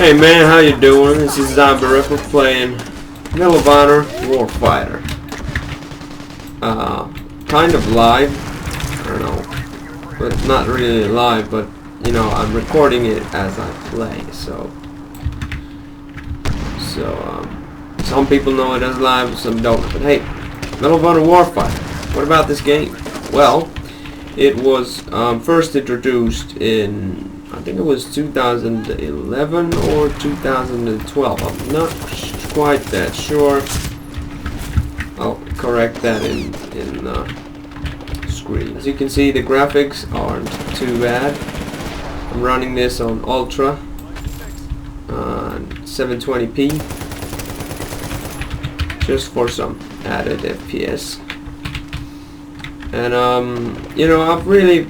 Hey man, how you doing? This is Zombie Ripper playing Honor Warfighter. Kind of live, I don't know, but not really live, but you know, I'm recording it as I play, so some people know it as live, some don't. But hey, Honor Warfighter, what about this game? Well, it was first introduced in, I think it was 2011 or 2012. I'm not quite that sure. I'll correct that in screen. As you can see, the graphics aren't too bad. I'm running this on Ultra, 720p, just for some added FPS. And you know, I've really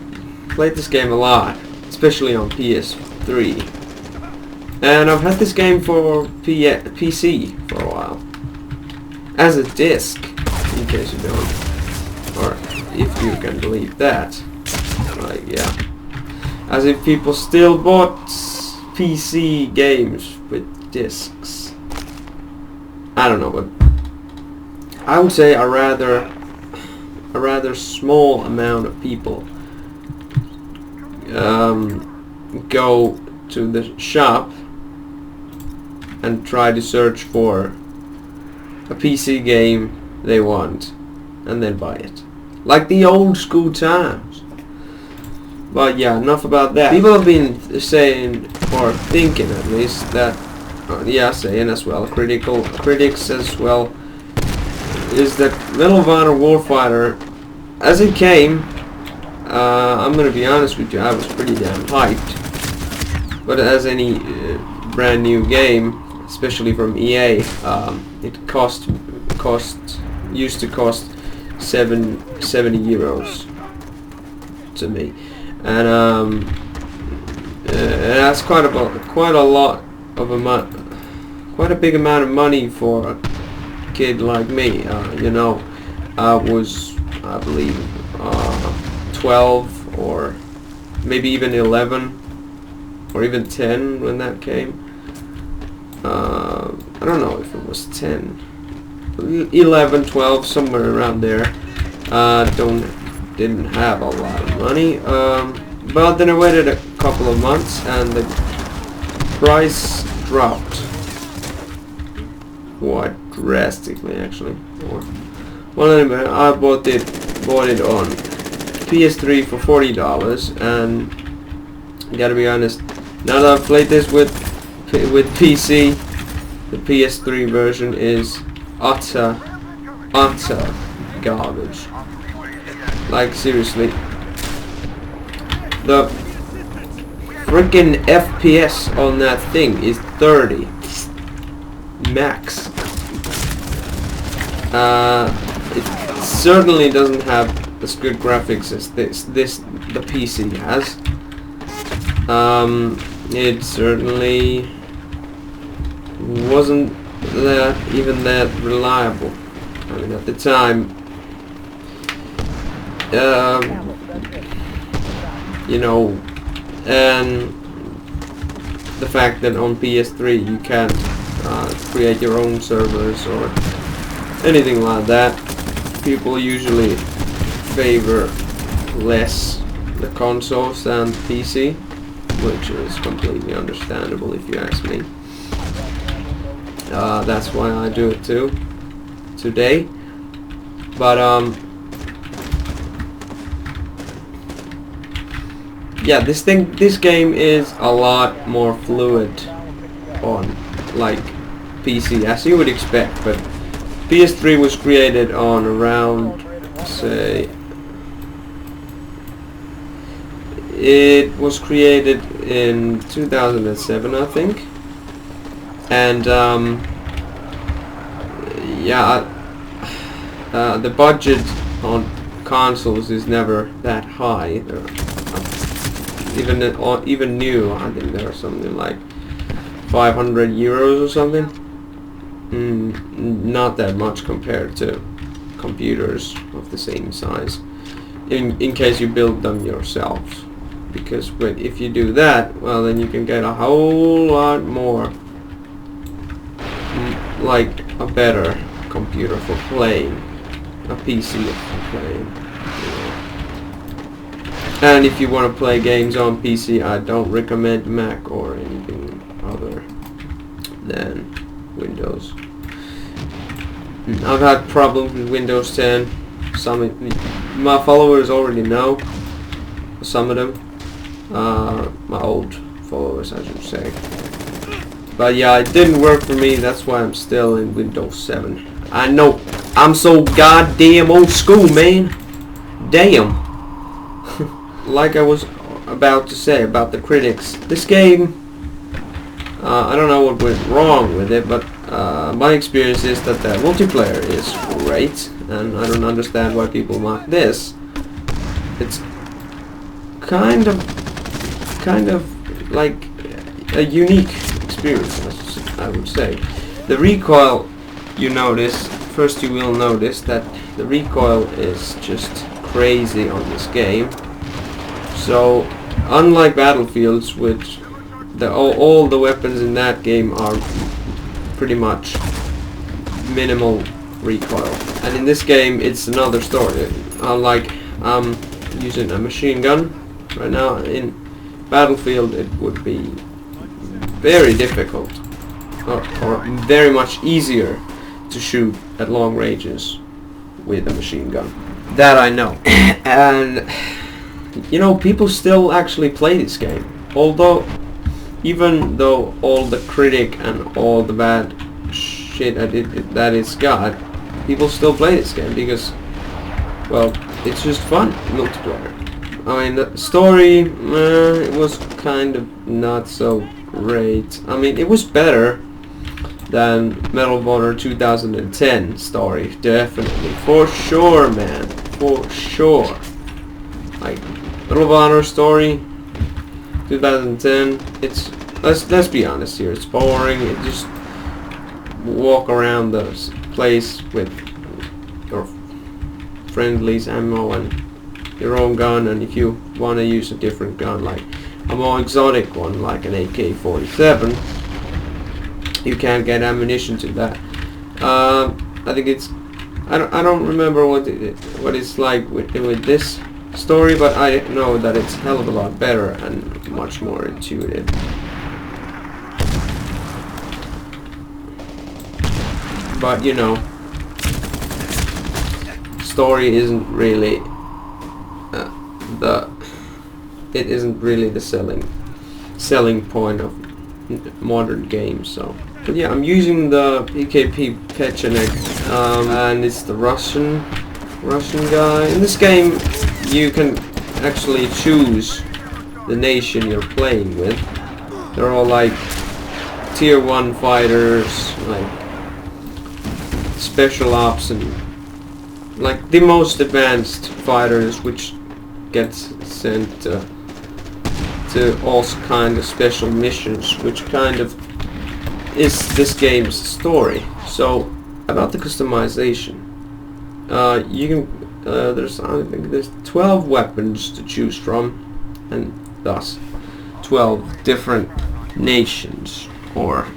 played this game a lot, especially on PS3, and I've had this game for PC for a while as a disc, in case you don't, or if you can believe that. Like, yeah, as if people still bought PC games with discs. I don't know, but I would say a rather small amount of people go to the shop and try to search for a PC game they want and then buy it, like the old school times. But yeah, enough about that. People have been saying, or thinking at least, that saying as well, critics as well, is that Honor Warfighter, as it came, I'm gonna be honest with you, I was pretty damn hyped. But as any brand new game, especially from EA, it used to cost 70 euros to me, and that's quite a big amount of money for a kid like me. You know, I was, I believe, 12 or maybe even 11 or even 10 when that came. I don't know if it was 10, 11, 12, somewhere around there. Didn't have a lot of money, but then I waited a couple of months and the price dropped quite drastically, actually. Well, anyway, I bought it on PS3 for $40, and I gotta be honest, now that I've played this with PC, the PS3 version is utter garbage. Like, seriously, the freaking FPS on that thing is 30 max. It certainly doesn't have as good graphics as the PC has. It certainly wasn't even that reliable. I mean, at the time, you know, and the fact that on PS3 you can't create your own servers or anything like that, people usually favor less the consoles than PC, which is completely understandable if you ask me. That's why I do it too today. But yeah, this game is a lot more fluid on like PC, as you would expect. But PS3 was created on around, say, it was created in 2007, I think, and yeah, the budget on consoles is never that high. Even new, I think there are something like 500 euros or something. Not that much compared to computers of the same size, in case you build them yourself. because if you do that, well, then you can get a whole lot more, like a better computer for playing, a PC for playing. And if you want to play games on PC, I don't recommend Mac or anything other than Windows. I've had problems with Windows 10. Some my followers already know. Some of them, my old followers, I should say. But yeah, it didn't work for me. That's why I'm still in Windows 7. I know I'm so goddamn old school, man. Damn. Like I was about to say about the critics, this game, I don't know what went wrong with it, but my experience is that the multiplayer is great, and I don't understand why people mock this. It's kind of like a unique experience, I would say. The recoil, you will notice that the recoil is just crazy on this game. So, unlike Battlefields, which all the weapons in that game are pretty much minimal recoil, and in this game it's another story. Like I'm using a machine gun right now. In Battlefield, it would be very difficult, or very much easier to shoot at long ranges with a machine gun. That I know, and. You know, people still actually play this game. Even though all the critic and all the bad shit that it's got, people still play this game because, well, it's just fun, multiplayer. I mean, the story, it was kind of not so great. I mean, it was better than Medal of Honor 2010 story, definitely. For sure, man. For sure. Like, Medal of Honor story 2010, it's let's be honest here, it's boring. You just walk around the place with your friendly's ammo and your own gun, and if you want to use a different gun, like a more exotic one like an AK-47, you can't get ammunition to that. I think it's I don't remember what it's like with this story, but I know that it's a hell of a lot better and much more intuitive. But you know, story isn't really the selling point of modern games. So, but yeah, I'm using the PKP Pechenek, and it's the Russian guy. In this game, you can actually choose the nation you're playing with. They're all like tier 1 fighters, like special ops, and like the most advanced fighters, which gets sent to all kind of special missions, which kind of is this game's story. So about the customization, you can I think there's 12 weapons to choose from, and thus 12 different nations, or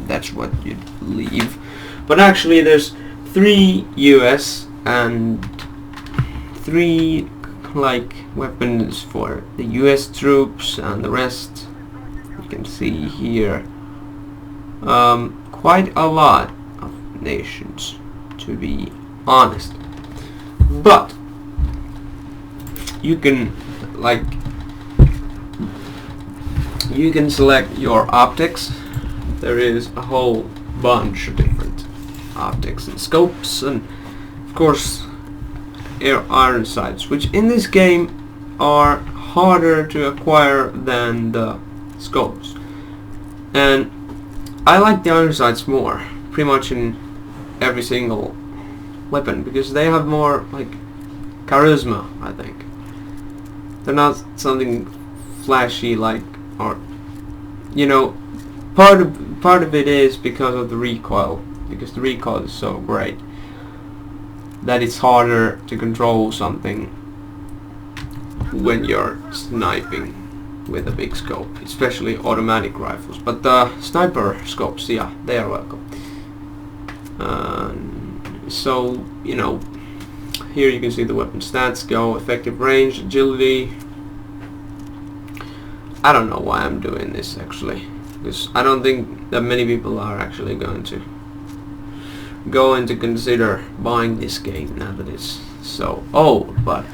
that's what you'd believe. But actually there's 3 US and 3 like weapons for the US troops, and the rest you can see here. Quite a lot of nations, to be honest. But you can select your optics. There is a whole bunch of different optics and scopes, and of course iron sights, which in this game are harder to acquire than the scopes. And I like the iron sights more, pretty much in every single weapon, because they have more like charisma, I think. They're not something flashy like, or you know, part of it is because of the recoil, because the recoil is so great that it's harder to control something when you're sniping. with a big scope, especially automatic rifles. But the sniper scopes, yeah, they are welcome. So, you know, here you can see the weapon stats go, effective range, agility. I don't know why I'm doing this actually, because I don't think that many people are actually going to consider buying this game now that it's so old, but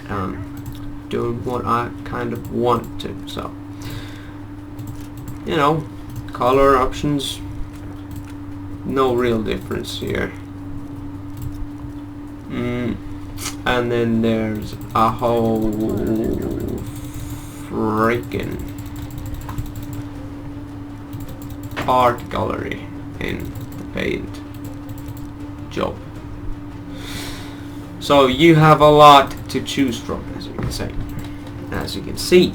doing what I kind of want to. So, you know, color options, no real difference here. And then there's a whole freaking art gallery in the paint job. So you have a lot to choose from, as you can say, as you can see.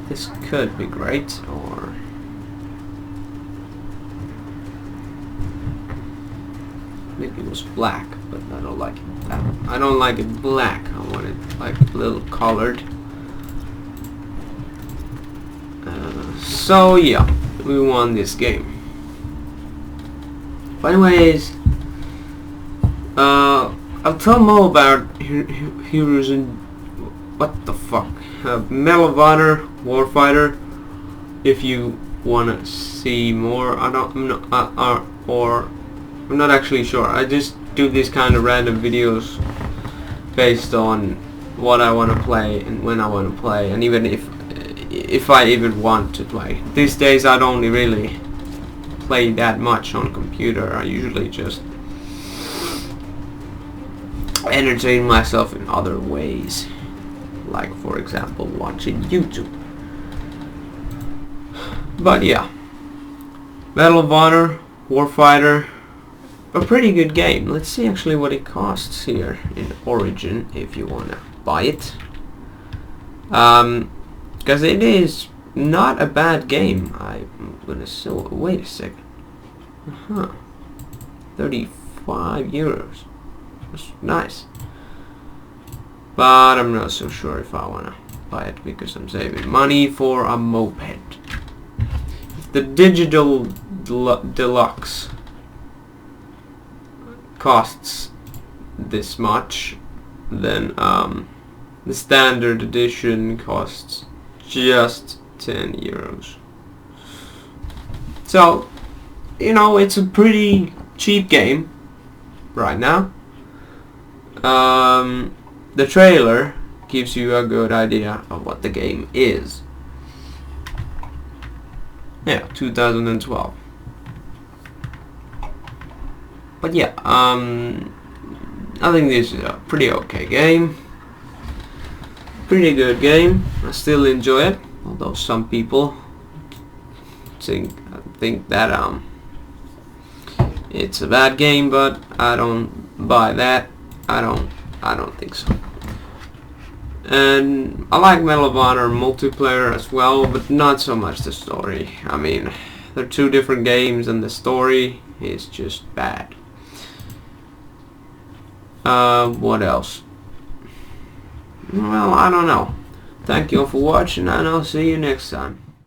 This could be great, or maybe it was black, but I don't like it that. I don't like it black. I want it like a little colored. So yeah, we won this game. But anyways, I'll tell more about heroes and what the fuck. Medal of Honor Warfighter. If you wanna see more, I'm not actually sure. I just do these kind of random videos based on what I want to play and when I want to play, and even if I even want to play. These days I don't really play that much on computer. I usually just entertain myself in other ways, like for example watching YouTube. But yeah, Medal of Honor Warfighter, a pretty good game. Let's see actually what it costs here in Origin if you wanna buy it, because it is not a bad game. I'm gonna sell. Wait a second. 35 euros. That's nice. But I'm not so sure if I wanna buy it because I'm saving money for a moped. If the digital deluxe costs this much, then the standard edition costs just 10 euros. So, you know, it's a pretty cheap game right now. The trailer gives you a good idea of what the game is. Yeah, 2012. But yeah, I think this is a pretty okay game. Pretty good game. I still enjoy it, although some people think that it's a bad game, but I don't buy that. I don't think so. And I like Medal of Honor multiplayer as well, but not so much the story. I mean, they're two different games and the story is just bad. What else? Well, I don't know. Thank you all for watching, and I'll see you next time.